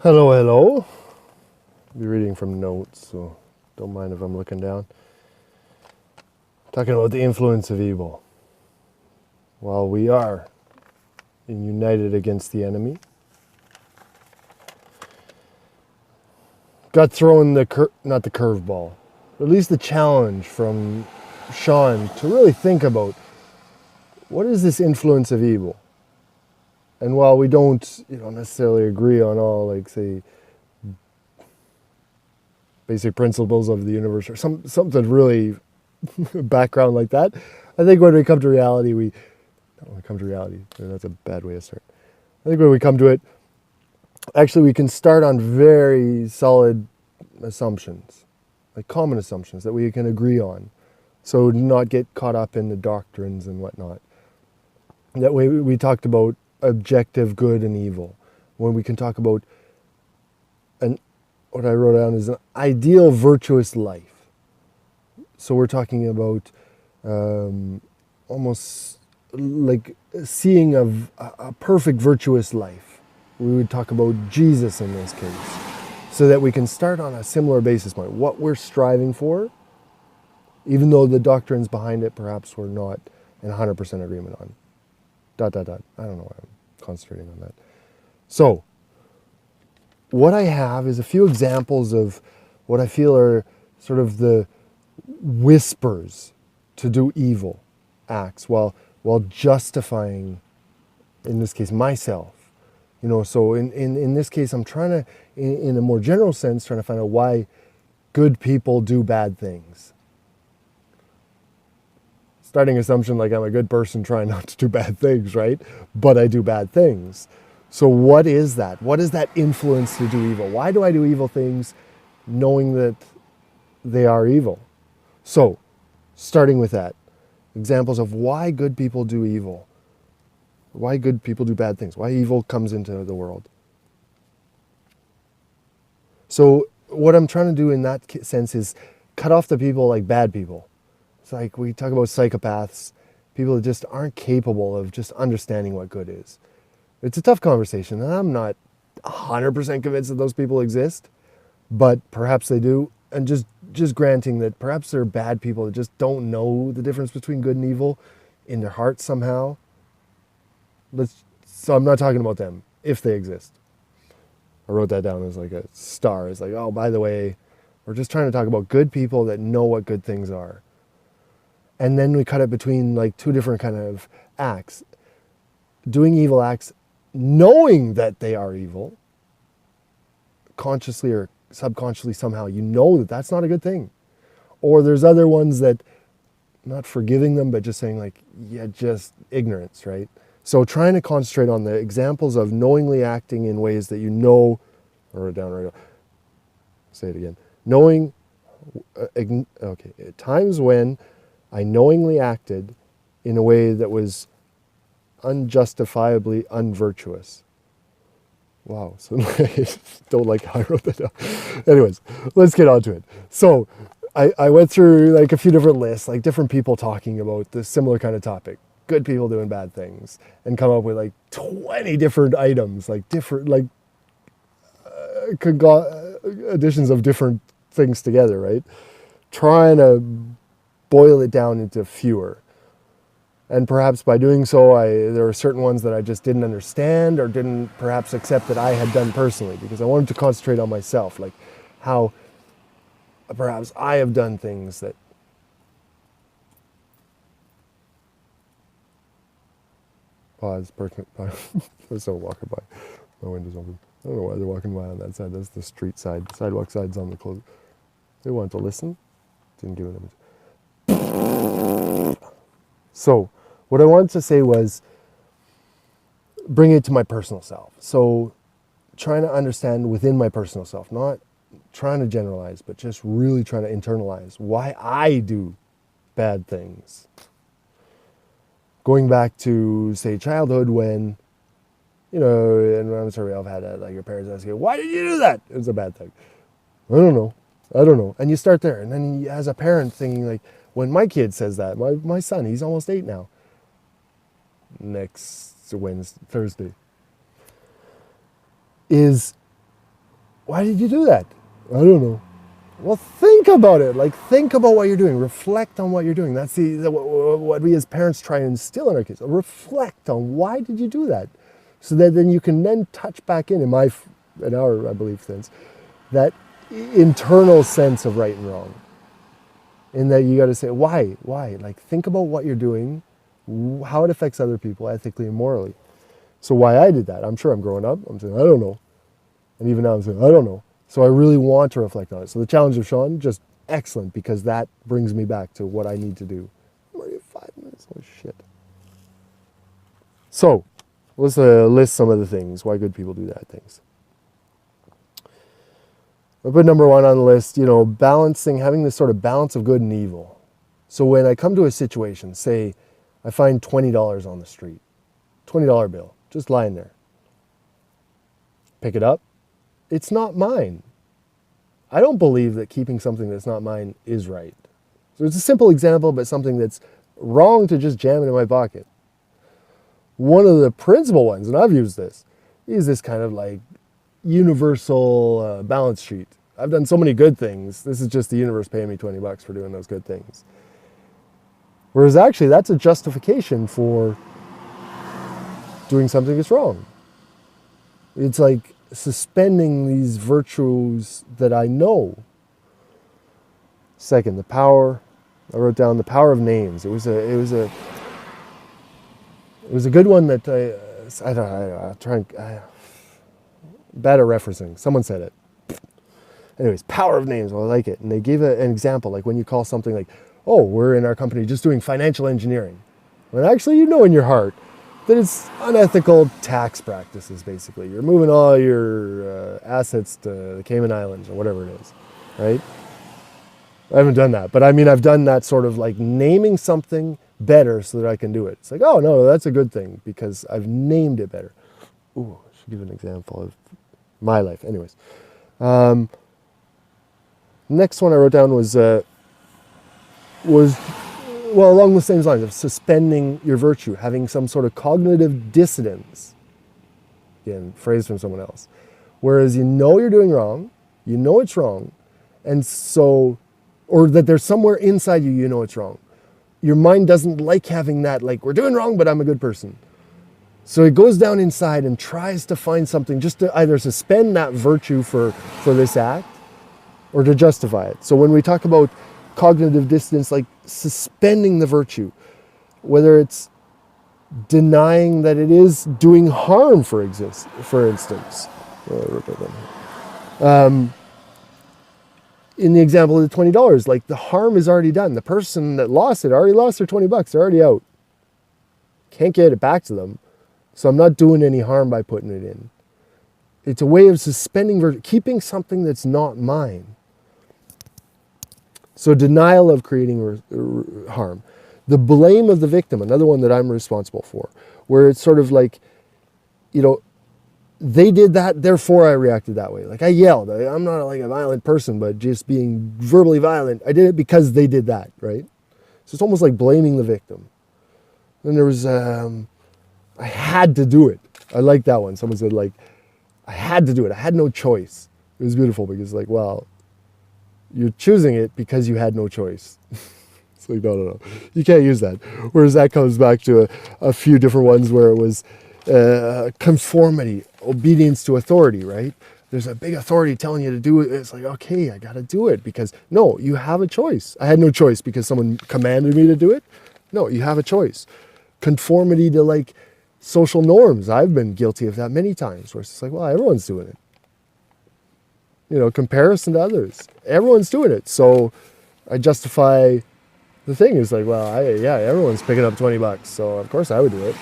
Hello, hello. I'll be reading from notes, so don't mind if I'm looking down. Talking about the influence of evil. While we are united against the enemy, got thrown not the curveball, but at least the challenge from Sean to really think about what is this influence of evil. And while we don't, necessarily agree on all, like, say, basic principles of the universe or something really background like that, I think when we come to reality, that's a bad way to start. I think when we come to it, actually we can start on very solid assumptions, like common assumptions that we can agree on. So not get caught up in the doctrines and whatnot. That way we talked about objective good and evil. When we can talk about what I wrote down is an ideal virtuous life. So we're talking about almost like seeing a perfect virtuous life. We would talk about Jesus in this case, so that we can start on a similar basis point, what we're striving for, even though the doctrines behind it perhaps we're not in 100% agreement on. ... I don't know why I'm concentrating on that. So, what I have is a few examples of what I feel are sort of the whispers to do evil acts while justifying, in this case, myself. So in this case, I'm trying to, in a more general sense, trying to find out why good people do bad things. Starting assumption like I'm a good person trying not to do bad things, right? But I do bad things. So what is that? What is that influence to do evil? Why do I do evil things knowing that they are evil? So, starting with that, examples of why good people do evil. Why good people do bad things. Why evil comes into the world. So, what I'm trying to do in that sense is cut off the people like bad people. It's like we talk about psychopaths, people that just aren't capable of just understanding what good is. It's a tough conversation, and I'm not 100% convinced that those people exist, but perhaps they do. And just granting that perhaps they're bad people that just don't know the difference between good and evil in their hearts somehow. So I'm not talking about them, if they exist. I wrote that down as like a star. It's like, oh, by the way, we're just trying to talk about good people that know what good things are. And then we cut it between like two different kind of acts. Doing evil acts knowing that they are evil, consciously or subconsciously somehow, you know that that's not a good thing. Or there's other ones that, not forgiving them, but just saying like, yeah, just ignorance, right? So trying to concentrate on the examples of knowingly acting in ways that you know, or down right. Say it again. Times when I knowingly acted in a way that was unjustifiably unvirtuous. Wow, so I don't like how I wrote that down. Anyways, let's get on to it. So I went through like a few different lists, like different people talking about this similar kind of topic, good people doing bad things, and come up with like 20 different items, like different, like additions of different things together, right? Trying to boil it down into fewer. And perhaps by doing so, there were certain ones that I just didn't understand or didn't perhaps accept that I had done personally, because I wanted to concentrate on myself, like how perhaps I have done things that there's someone walking by. My window's open. I don't know why they're walking by on that side. That's the street side. The sidewalk side's on the close. They wanted to listen. Didn't give it a... So, what I wanted to say was bring it to my personal self. So, trying to understand within my personal self, not trying to generalize, but just really trying to internalize why I do bad things. Going back to, say, childhood when, and I'm sorry, I've had that, like your parents ask you, why did you do that? It's a bad thing. I don't know. And you start there. And then as a parent thinking like, when my kid says that, my son, he's almost 8 now. Next Thursday. Is Why did you do that? I don't know. Well, think about it. Like, think about what you're doing. Reflect on what you're doing. That's what we as parents try and instill in our kids. Reflect on why did you do that, so that then you can then touch back in our, I believe, sense, that internal sense of right and wrong. In that you got to say why. Like, think about what you're doing, how it affects other people ethically and morally. So why I did that? I'm sure I'm growing up. I'm saying I don't know, and even now I'm saying I don't know. So I really want to reflect on it. So the challenge of Sean, just excellent, because that brings me back to what I need to do. I'm already at 5 minutes. Oh, shit. So let's list some of the things why good people do bad things. I put number 1 on the list, balancing, having this sort of balance of good and evil. So when I come to a situation, say I find $20 on the street, $20 bill, just lying there. Pick it up. It's not mine. I don't believe that keeping something that's not mine is right. So it's a simple example, but something that's wrong to just jam it in my pocket. One of the principal ones, and I've used this, is this kind of like universal balance sheet. I've done so many good things. This is just the universe paying me $20 for doing those good things. Whereas actually that's a justification for doing something that's wrong. It's like suspending these virtues that I know. Second, the power. I wrote down the power of names. It was a good one that bad at referencing. Someone said it. Anyways, power of names. Well, I like it. And they gave an example, like when you call something like, oh, we're in our company just doing financial engineering. When actually you know in your heart that it's unethical tax practices, basically. You're moving all your assets to the Cayman Islands or whatever it is, right? I haven't done that. But I mean, I've done that sort of like naming something better so that I can do it. It's like, oh, no, that's a good thing because I've named it better. Ooh, I should give an example of my life. Anyways. Next one I wrote down was along the same lines of suspending your virtue, having some sort of cognitive dissonance. Again, phrase from someone else. Whereas you know you're doing wrong, you know it's wrong, and so, or that there's somewhere inside you, you know it's wrong. Your mind doesn't like having that, like, we're doing wrong, but I'm a good person. So it goes down inside and tries to find something just to either suspend that virtue for this act or to justify it. So when we talk about cognitive dissonance, like suspending the virtue, whether it's denying that it is doing harm, for instance. In the example of the $20, like the harm is already done. The person that lost it already lost their $20. They're already out. Can't get it back to them. So I'm not doing any harm by putting it in. It's a way of suspending virtue, keeping something that's not mine. So denial of creating harm. The blame of the victim, another one that I'm responsible for, where it's sort of like, they did that, therefore I reacted that way. Like I yelled. I'm not like a violent person, but just being verbally violent. I did it because they did that, right? So it's almost like blaming the victim. Then there was, I had to do it. I like that one. Someone said like, I had to do it. I had no choice. It was beautiful because like, well, you're choosing it because you had no choice. It's like, no. You can't use that. Whereas that comes back to a few different ones where it was conformity, obedience to authority, right? There's a big authority telling you to do it. It's like, okay, I got to do it because, no, you have a choice. I had no choice because someone commanded me to do it. No, you have a choice. Conformity to like social norms. I've been guilty of that many times where it's just like, well, everyone's doing it. Comparison to others. Everyone's doing it. So I justify the thing is like, well, everyone's picking up $20. So of course I would do it.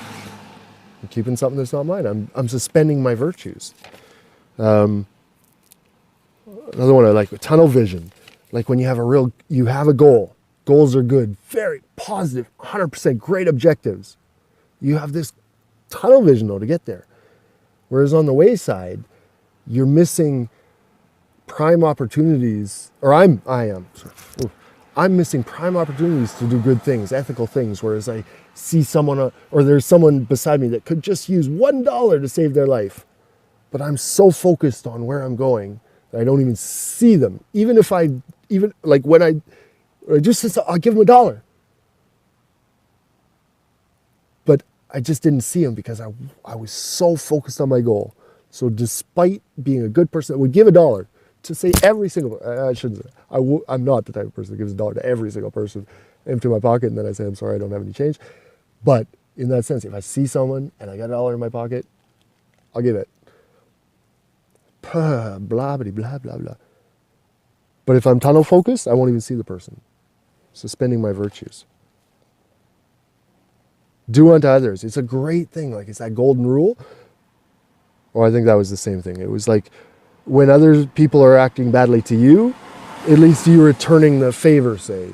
I'm keeping something that's not mine. I'm suspending my virtues. Another one I like, tunnel vision. Like when you have a goal. Goals are good, very positive, 100% great objectives. You have this tunnel vision though to get there. Whereas on the wayside, you're missing prime opportunities, or I'm missing prime opportunities to do good things, ethical things, whereas I see someone, or there's someone beside me that could just use $1 to save their life. But I'm so focused on where I'm going I don't even see them. Even if even like when I just, I'll give them $1. But I just didn't see them because I was so focused on my goal. So despite being a good person that would give $1 to say every single, I shouldn't say, I'm not the type of person that gives $1 to every single person, empty my pocket, and then I say, I'm sorry, I don't have any change. But in that sense, if I see someone and I got $1 in my pocket, I'll give it. Blah, blah, blah, blah, blah. But if I'm tunnel focused, I won't even see the person. Suspending my virtues. Do unto others. It's a great thing. Like, it's that golden rule. Or I think that was the same thing. It was like, when other people are acting badly to you, at least you're returning the favor, say,